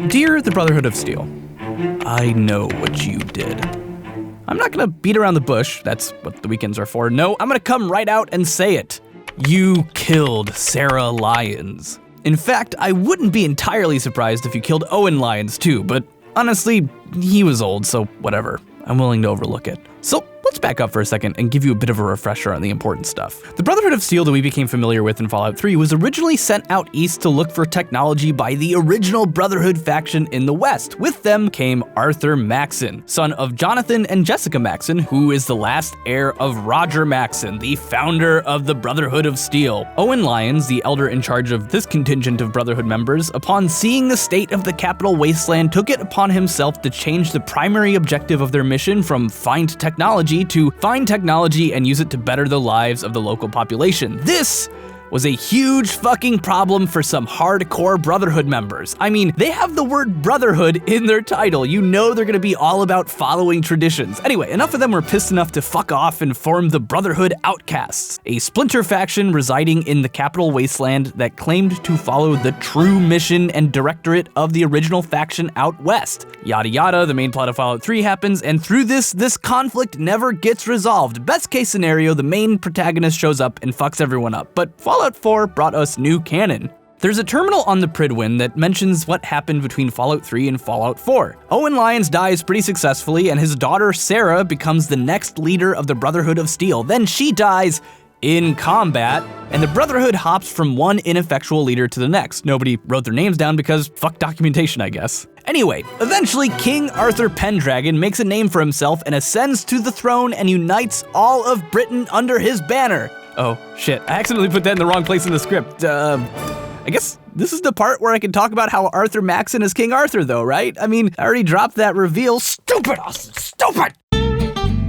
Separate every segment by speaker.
Speaker 1: Dear the Brotherhood of Steel, I know what you did. I'm not gonna beat around the bush, that's what the weekends are for. No, I'm gonna come right out and say it. You killed Sarah Lyons. In fact, I wouldn't be entirely surprised if you killed Owen Lyons too, but honestly, he was old, so whatever. I'm willing to overlook it. So let's back up for a second and give you a bit of a refresher on the important stuff. The Brotherhood of Steel that we became familiar with in Fallout 3 was originally sent out east to look for technology by the original Brotherhood faction in the west. With them came Arthur Maxson, son of Jonathan and Jessica Maxson, who is the last heir of Roger Maxson, the founder of the Brotherhood of Steel. Owen Lyons, the elder in charge of this contingent of Brotherhood members, upon seeing the state of the capital wasteland, took it upon himself to change the primary objective of their mission from find technology to find technology and use it to better the lives of the local population. This was a huge fucking problem for some hardcore Brotherhood members. I mean, they have the word Brotherhood in their title. You know they're gonna be all about following traditions. Anyway, enough of them were pissed enough to fuck off and form the Brotherhood Outcasts, a splinter faction residing in the capital wasteland that claimed to follow the true mission and directorate of the original faction out west. Yada yada, the main plot of Fallout 3 happens, and through this conflict never gets resolved. Best case scenario, the main protagonist shows up and fucks everyone up, but Fallout 4 brought us new canon. There's a terminal on the Pridwin that mentions what happened between Fallout 3 and Fallout 4. Owen Lyons dies pretty successfully, and his daughter Sarah becomes the next leader of the Brotherhood of Steel. Then she dies in combat, and the Brotherhood hops from one ineffectual leader to the next. Nobody wrote their names down because fuck documentation, I guess. Anyway, eventually King Arthur Pendragon makes a name for himself and ascends to the throne and unites all of Britain under his banner. Oh, shit. I accidentally put that in the wrong place in the script. I guess this is the part where I can talk about how Arthur Maxson is King Arthur, though, right? I mean, I already dropped that reveal. Stupid, Austin, stupid!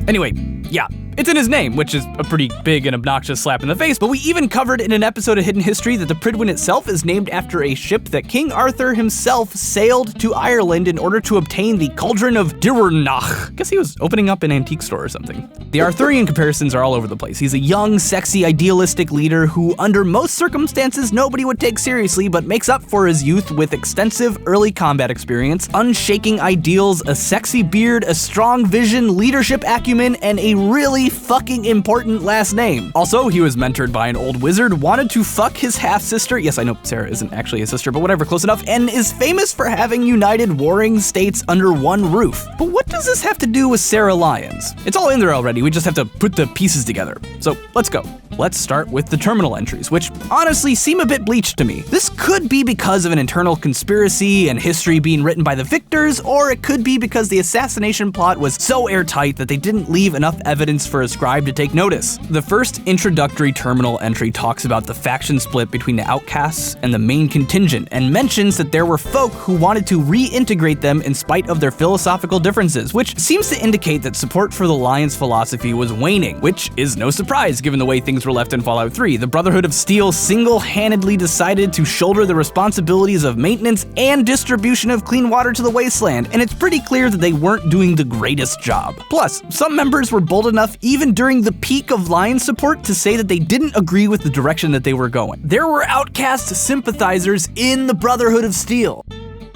Speaker 1: Anyway, yeah, it's in his name, which is a pretty big and obnoxious slap in the face, but we even covered in an episode of Hidden History that the Pridwin itself is named after a ship that King Arthur himself sailed to Ireland in order to obtain the Cauldron of Dirwernach. I guess he was opening up an antique store or something. The Arthurian comparisons are all over the place. He's a young, sexy, idealistic leader who, under most circumstances, nobody would take seriously, but makes up for his youth with extensive early combat experience, unshaking ideals, a sexy beard, a strong vision, leadership acumen, and a really fucking important last name. Also, he was mentored by an old wizard, wanted to fuck his half-sister. Yes, I know Sarah isn't actually his sister, but whatever, close enough, and is famous for having united warring states under one roof. But what does this have to do with Sarah Lyons? It's all in there already, we just have to put the pieces together. So let's go. Let's start with the terminal entries, which honestly seem a bit bleached to me. This could be because of an internal conspiracy and history being written by the victors, or it could be because the assassination plot was so airtight that they didn't leave enough evidence for a scribe to take notice. The first introductory terminal entry talks about the faction split between the outcasts and the main contingent, and mentions that there were folk who wanted to reintegrate them in spite of their philosophical differences, which seems to indicate that support for the Lyons philosophy was waning, which is no surprise given the way things were left in Fallout 3. The Brotherhood of Steel single-handedly decided to shoulder the responsibilities of maintenance and distribution of clean water to the wasteland, and it's pretty clear that they weren't doing the greatest job. Plus, some members were bold enough, even during the peak of Lyons support, to say that they didn't agree with the direction that they were going. There were outcast sympathizers in the Brotherhood of Steel.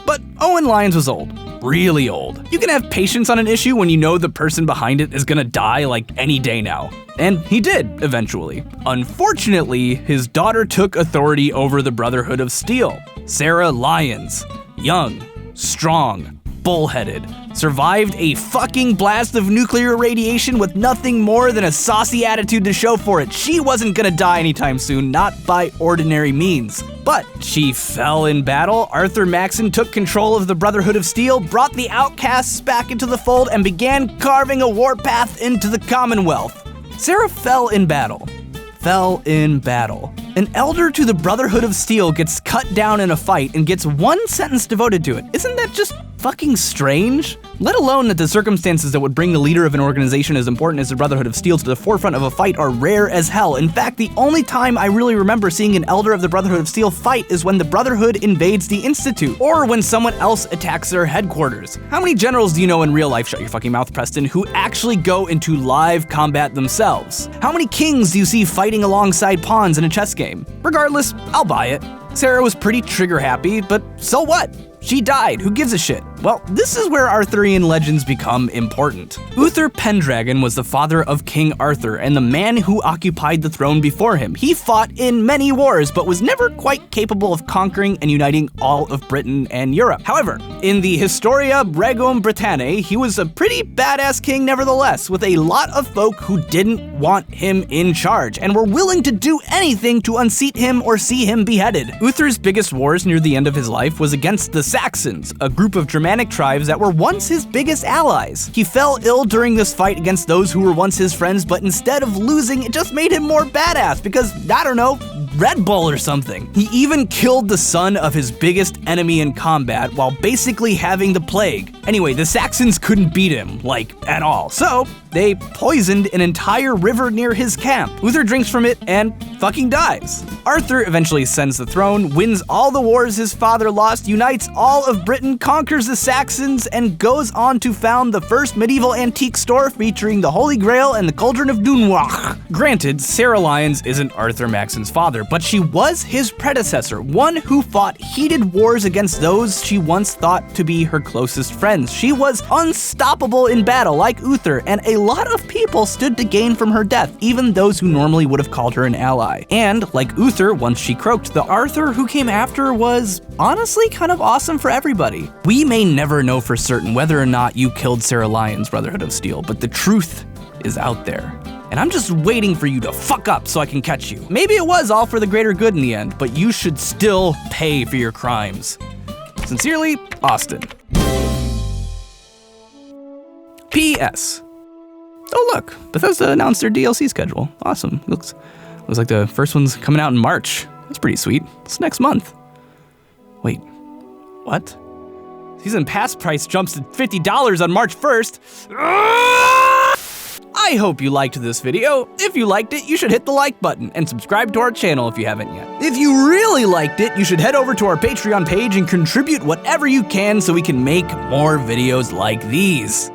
Speaker 1: But Owen Lyons was old. Really old. You can have patience on an issue when you know the person behind it is gonna die like any day now. And he did, eventually. Unfortunately, his daughter took authority over the Brotherhood of Steel. Sarah Lyons. Young, strong, bullheaded, survived a fucking blast of nuclear radiation with nothing more than a saucy attitude to show for it. She wasn't gonna die anytime soon, not by ordinary means. But she fell in battle. Arthur Maxson took control of the Brotherhood of Steel, brought the outcasts back into the fold, and began carving a warpath into the Commonwealth. Sarah fell in battle. An elder to the Brotherhood of Steel gets cut down in a fight and gets one sentence devoted to it. Isn't that just fucking strange? Let alone that the circumstances that would bring the leader of an organization as important as the Brotherhood of Steel to the forefront of a fight are rare as hell. In fact, the only time I really remember seeing an elder of the Brotherhood of Steel fight is when the Brotherhood invades the Institute, or when someone else attacks their headquarters. How many generals do you know in real life, shut your fucking mouth, Preston, who actually go into live combat themselves? How many kings do you see fighting alongside pawns in a chess game? Regardless, I'll buy it. Sarah was pretty trigger happy, but so what? She died, who gives a shit? Well, this is where Arthurian legends become important. Uther Pendragon was the father of King Arthur and the man who occupied the throne before him. He fought in many wars, but was never quite capable of conquering and uniting all of Britain and Europe. However, in the Historia Regum Britanniae, he was a pretty badass king nevertheless, with a lot of folk who didn't want him in charge and were willing to do anything to unseat him or see him beheaded. Uther's biggest wars near the end of his life was against the Saxons, a group of Germanic tribes that were once his biggest allies. He fell ill during this fight against those who were once his friends, but instead of losing, it just made him more badass because, I don't know, Red Bull or something. He even killed the son of his biggest enemy in combat while basically having the plague. Anyway, the Saxons couldn't beat him, like, at all. So, they poisoned an entire river near his camp. Uther drinks from it and fucking dies. Arthur eventually ascends the throne, wins all the wars his father lost, unites all of Britain, conquers the Saxons, and goes on to found the first medieval antique store featuring the Holy Grail and the Cauldron of Dunois. Granted, Sarah Lyons isn't Arthur Maxon's father, but she was his predecessor, one who fought heated wars against those she once thought to be her closest friends. She was unstoppable in battle, like Uther, and a lot of people stood to gain from her death, even those who normally would have called her an ally. And, like Uther, once she croaked, the Arthur who came after was honestly kind of awesome for everybody. We may never know for certain whether or not you killed Sarah Lyons' Brotherhood of Steel, but the truth is out there. And I'm just waiting for you to fuck up so I can catch you. Maybe it was all for the greater good in the end, but you should still pay for your crimes. Sincerely, Austin. P.S. Oh look, Bethesda announced their DLC schedule. Awesome. Looks like the first one's coming out in March. That's pretty sweet. It's next month. Wait, what? Season pass price jumps to $50 on March 1st. I hope you liked this video. If you liked it, you should hit the like button and subscribe to our channel if you haven't yet. If you really liked it, you should head over to our Patreon page and contribute whatever you can so we can make more videos like these.